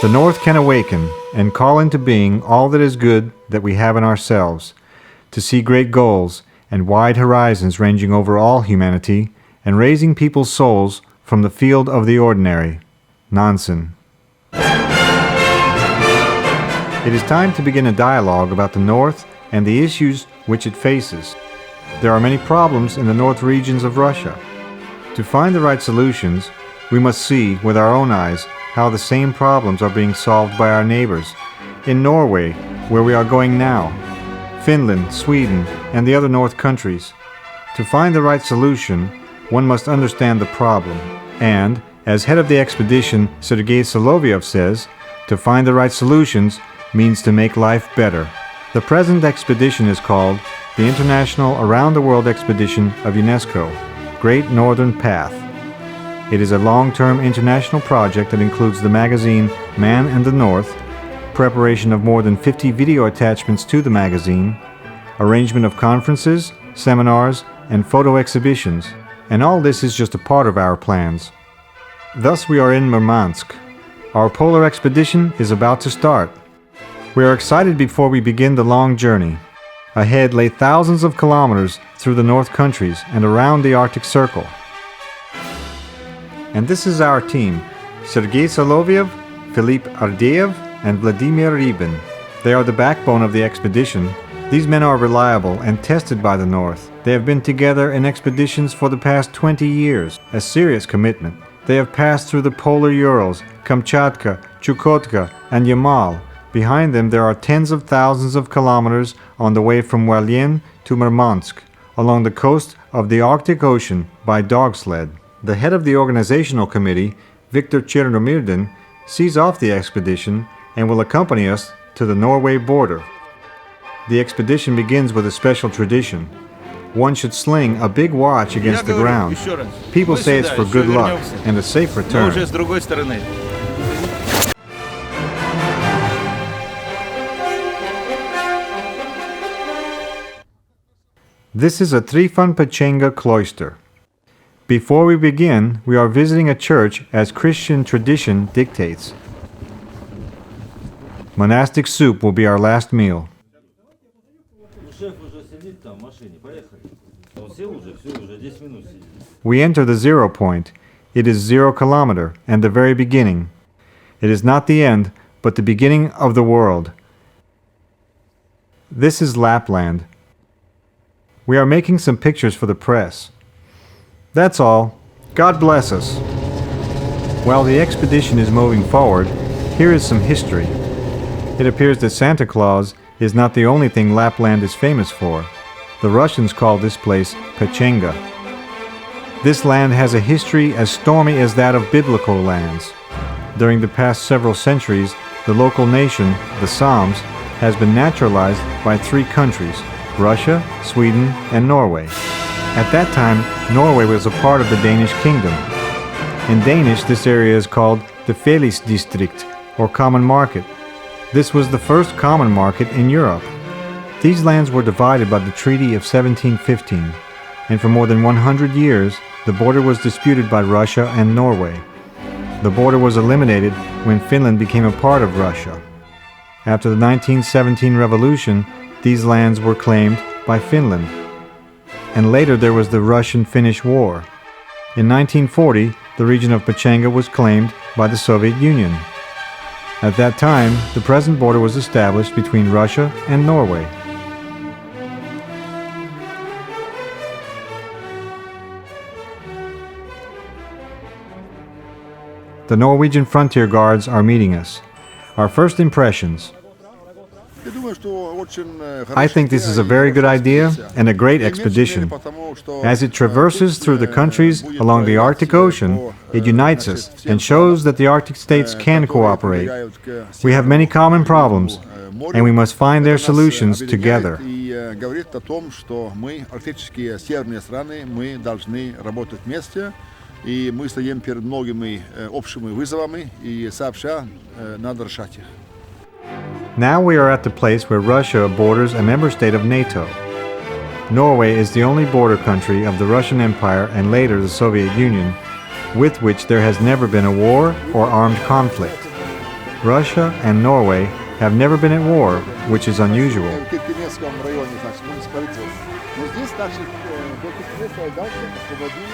The North can awaken and call into being all that is good that we have in ourselves, to see great goals and wide horizons ranging over all humanity, and raising people's souls from the field of the ordinary. Nansen. It is time to begin a dialogue about the North and the issues which it faces. There are many problems in the North regions of Russia. To find the right solutions, we must see with our own eyes how the same problems are being solved by our neighbors, in Norway, where we are going now, Finland, Sweden, and the other North countries. To find the right solution, one must understand the problem, and, as head of the expedition, Sergei Solovyov says, to find the right solutions means to make life better. The present expedition is called the International Around the World Expedition of UNESCO, Great Northern Path. It is a long-term international project that includes the magazine Man and the North, preparation of more than 50 video attachments to the magazine, arrangement of conferences, seminars, and photo exhibitions, and all this is just a part of our plans. Thus we are in Murmansk. Our polar expedition is about to start. We are excited before we begin the long journey. Ahead lay thousands of kilometers through the North countries and around the Arctic Circle. And this is our team: Sergei Solovyov, Philippe Ardiev, and Vladimir Rybin. They are the backbone of the expedition. These men are reliable and tested by the North. They have been together in expeditions for the past 20 years, a serious commitment. They have passed through the polar Urals, Kamchatka, Chukotka, and Yamal. Behind them there are tens of thousands of kilometers on the way from Orléans to Murmansk, along the coast of the Arctic Ocean by dog sled. The head of the organizational committee, Viktor Chernomyrdin, sees off the expedition and will accompany us to the Norway border. The expedition begins with a special tradition. One should sling a big watch against the ground. People say it's for good luck and a safe return. This is a Trifon Pechenga cloister. Before we begin, we are visiting a church as Christian tradition dictates. Monastic soup will be our last meal. We enter the 0 point. It is 0 kilometer and the very beginning. It is not the end, but the beginning of the world. This is Lapland. We are making some pictures for the press. That's all. God bless us. While the expedition is moving forward, here is some history. It appears that Santa Claus is not the only thing Lapland is famous for. The Russians call this place Pechenga. This land has a history as stormy as that of biblical lands. During the past several centuries, the local nation, the Sams, has been naturalized by 3 countries: Russia, Sweden, and Norway. At that time, Norway was a part of the Danish kingdom. In Danish, this area is called the Fælles District, or Common Market. This was the first common market in Europe. These lands were divided by the Treaty of 1715, and for more than 100 years, the border was disputed by Russia and Norway. The border was eliminated when Finland became a part of Russia. After the 1917 revolution, these lands were claimed by Finland. And later there was the Russian-Finnish War. In 1940, the region of Pechenga was claimed by the Soviet Union. At that time, the present border was established between Russia and Norway. The Norwegian frontier guards are meeting us. Our first impressions. I think this is a very good idea and a great expedition. As it traverses through the countries along the Arctic Ocean, it unites us and shows that the Arctic states can cooperate. We have many common problems, and we must find their solutions together. И мы стоим перед многими общими вызовами, и сообща надо решать их. Now we are at the place where Russia borders a member state of NATO. Norway is the only border country of the Russian Empire and later the Soviet Union, with which there has never been a war or armed conflict. Russia and Norway have never been at war, which is unusual. В Киркенесском районе, значит, муниципалитет. Но здесь наших до Киркенеса дальше освободили.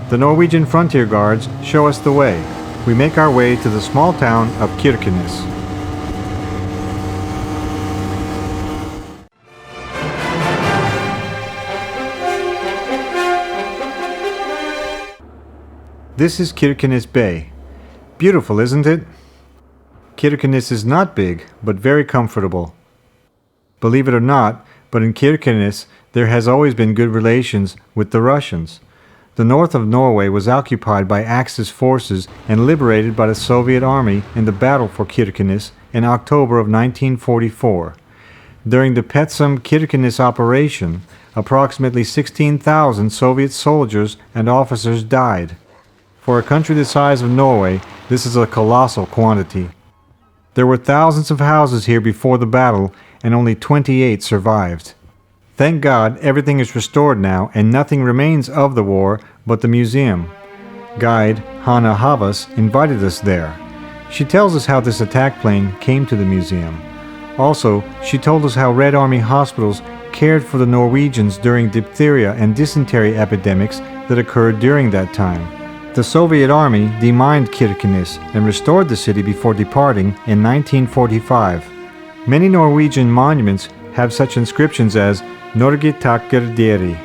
The Norwegian frontier guards show us the way. We make our way to the small town of Kirkenes. This is Kirkenes Bay. Beautiful, isn't it? Kirkenes is not big, but very comfortable. Believe it or not, but in Kirkenes there has always been good relations with the Russians. The north of Norway was occupied by Axis forces and liberated by the Soviet Army in the Battle for Kirkenes in October of 1944. During the Petsum-Kirkenes operation, approximately 16,000 Soviet soldiers and officers died. For a country the size of Norway, this is a colossal quantity. There were thousands of houses here before the battle, and only 28 survived. Thank God everything is restored now and nothing remains of the war but the museum. Guide Hanna Havas invited us there. She tells us how this attack plane came to the museum. Also, she told us how Red Army hospitals cared for the Norwegians during diphtheria and dysentery epidemics that occurred during that time. The Soviet Army demined Kirkenes and restored the city before departing in 1945. Many Norwegian monuments have such inscriptions as Norge takker dere.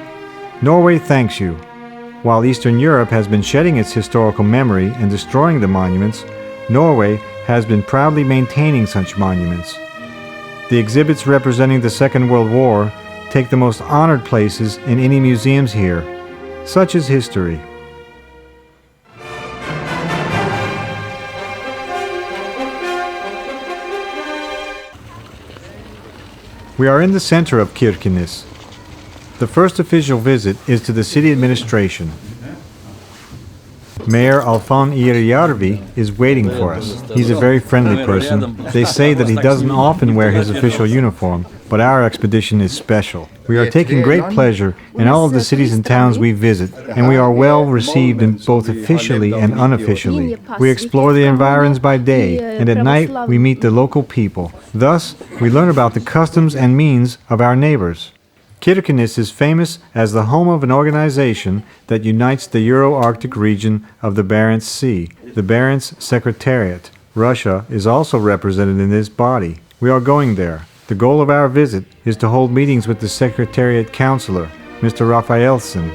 Norway thanks you. While Eastern Europe has been shedding its historical memory and destroying the monuments, Norway has been proudly maintaining such monuments. The exhibits representing the Second World War take the most honored places in any museums here. Such is history. We are in the center of Kirkenes. The first official visit is to the city administration. Mayor Alfon Iriarvi is waiting for us. He's a very friendly person. They say that he doesn't often wear his official uniform, but our expedition is special. We are taking great pleasure in all of the cities and towns we visit, and we are well received in both officially and unofficially. We explore the environs by day, and at night we meet the local people. Thus, we learn about the customs and means of our neighbors. Kirkenes is famous as the home of an organization that unites the Euro-Arctic region of the Barents Sea, the Barents Secretariat. Russia is also represented in this body. We are going there. The goal of our visit is to hold meetings with the Secretariat Counselor, Mr. Rafaelson.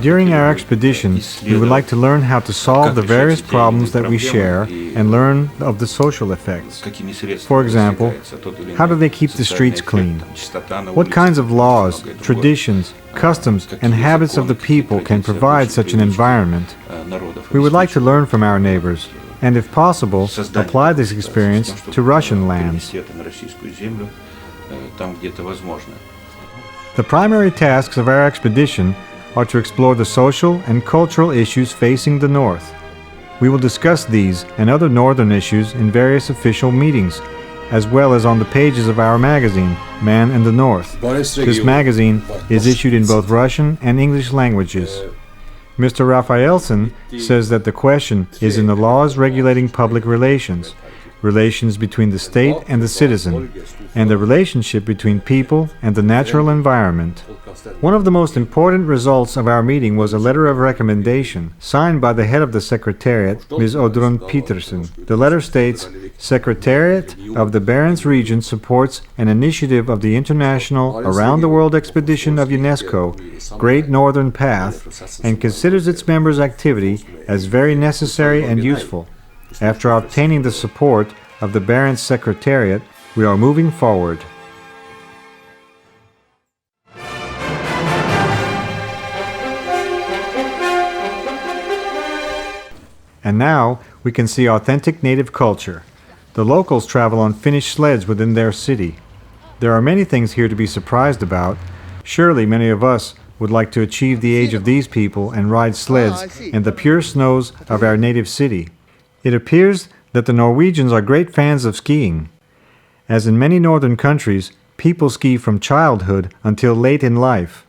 During our expedition, we would like to learn how to solve the various problems that we share and learn of the social effects. For example, how do they keep the streets clean? What kinds of laws, traditions, customs, and habits of the people can provide such an environment? We would like to learn from our neighbors, and if possible, apply this experience to Russian lands. The primary tasks of our expedition are to explore the social and cultural issues facing the North. We will discuss these and other Northern issues in various official meetings, as well as on the pages of our magazine, Man in the North. This magazine is issued in both Russian and English languages. Mr. Rafaelson says that the question is in the laws regulating public relations, relations between the state and the citizen, and the relationship between people and the natural environment. One of the most important results of our meeting was a letter of recommendation signed by the head of the Secretariat, Ms. Odrun Petersen. The letter states, Secretariat of the Barents region supports an initiative of the International Around-the-World Expedition of UNESCO, Great Northern Path, and considers its members' activity as very necessary and useful. After obtaining the support of the Barents Secretariat, we are moving forward. And now we can see authentic native culture. The locals travel on Finnish sleds within their city. There are many things here to be surprised about. Surely many of us would like to achieve the age of these people and ride sleds in the pure snows of our native city. It appears that the Norwegians are great fans of skiing. As in many northern countries, people ski from childhood until late in life.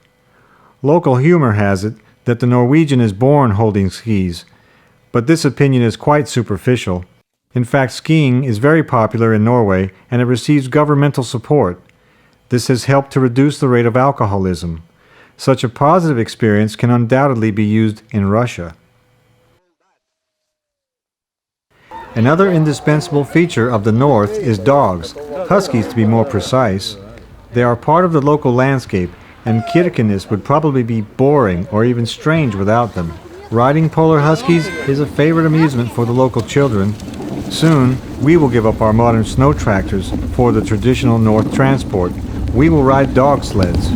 Local humor has it that the Norwegian is born holding skis, But this opinion is quite superficial. In fact, skiing is very popular in Norway and it receives governmental support. This has helped to reduce the rate of alcoholism. Such a positive experience can undoubtedly be used in Russia. Another indispensable feature of the north is dogs, huskies to be more precise. They are part of the local landscape, and Kirkenes would probably be boring or even strange without them. Riding polar huskies is a favorite amusement for the local children. Soon, we will give up our modern snow tractors for the traditional north transport. We will ride dog sleds.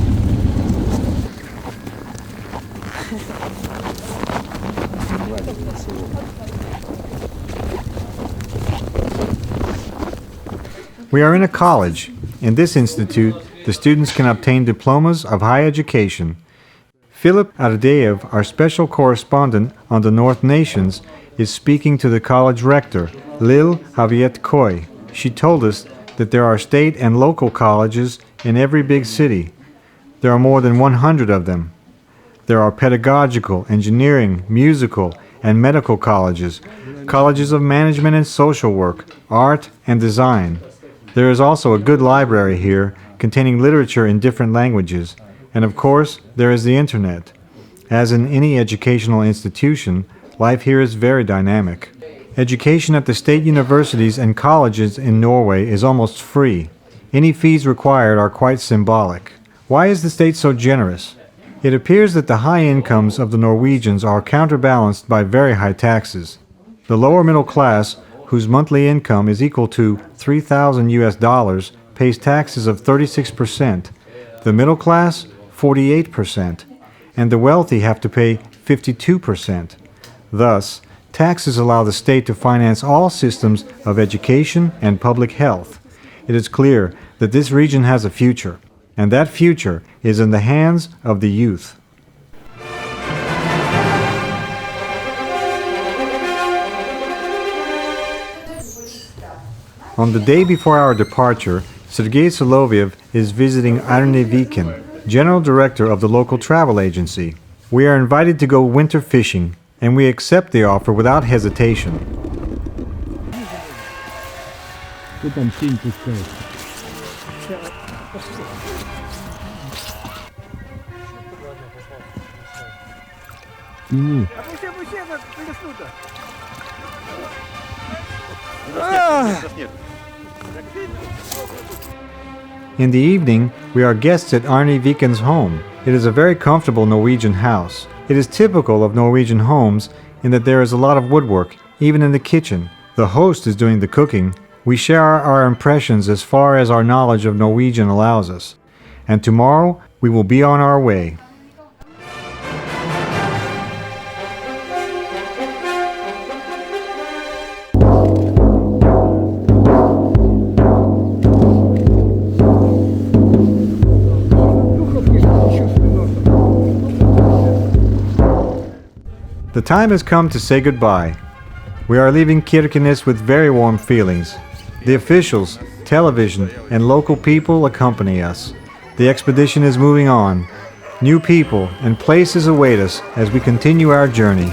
We are in a college. In this institute, the students can obtain diplomas of high education. Philip Ardeyev, our special correspondent on the North Nations, is speaking to the college rector, Lil Javiet Koy. She told us that there are state and local colleges in every big city. There are more than 100 of them. There are pedagogical, engineering, musical, and medical colleges, colleges of management and social work, art and design. There is also a good library here, containing literature in different languages. And of course, there is the internet. As in any educational institution, life here is very dynamic. Education at the state universities and colleges in Norway is almost free. Any fees required are quite symbolic. Why is the state so generous? It appears that the high incomes of the Norwegians are counterbalanced by very high taxes. The lower middle class, whose monthly income is equal to $3,000, pays taxes of 36%. The middle class, 48%. And the wealthy have to pay 52%. Thus, taxes allow the state to finance all systems of education and public health. It is clear that this region has a future, and that future is in the hands of the youth. On the day before our departure, Sergei Solovyov is visiting Arne Viken, General Director of the local travel agency. We are invited to go winter fishing, and we accept the offer without hesitation. In the evening, we are guests at Arne Viken's home. It is a very comfortable Norwegian house. It is typical of Norwegian homes in that there is a lot of woodwork, even in the kitchen. The host is doing the cooking. We share our impressions as far as our knowledge of Norwegian allows us. And tomorrow, we will be on our way. The time has come to say goodbye. We are leaving Kirkenes with very warm feelings. The officials, television, and local people accompany us. The expedition is moving on. New people and places await us as we continue our journey.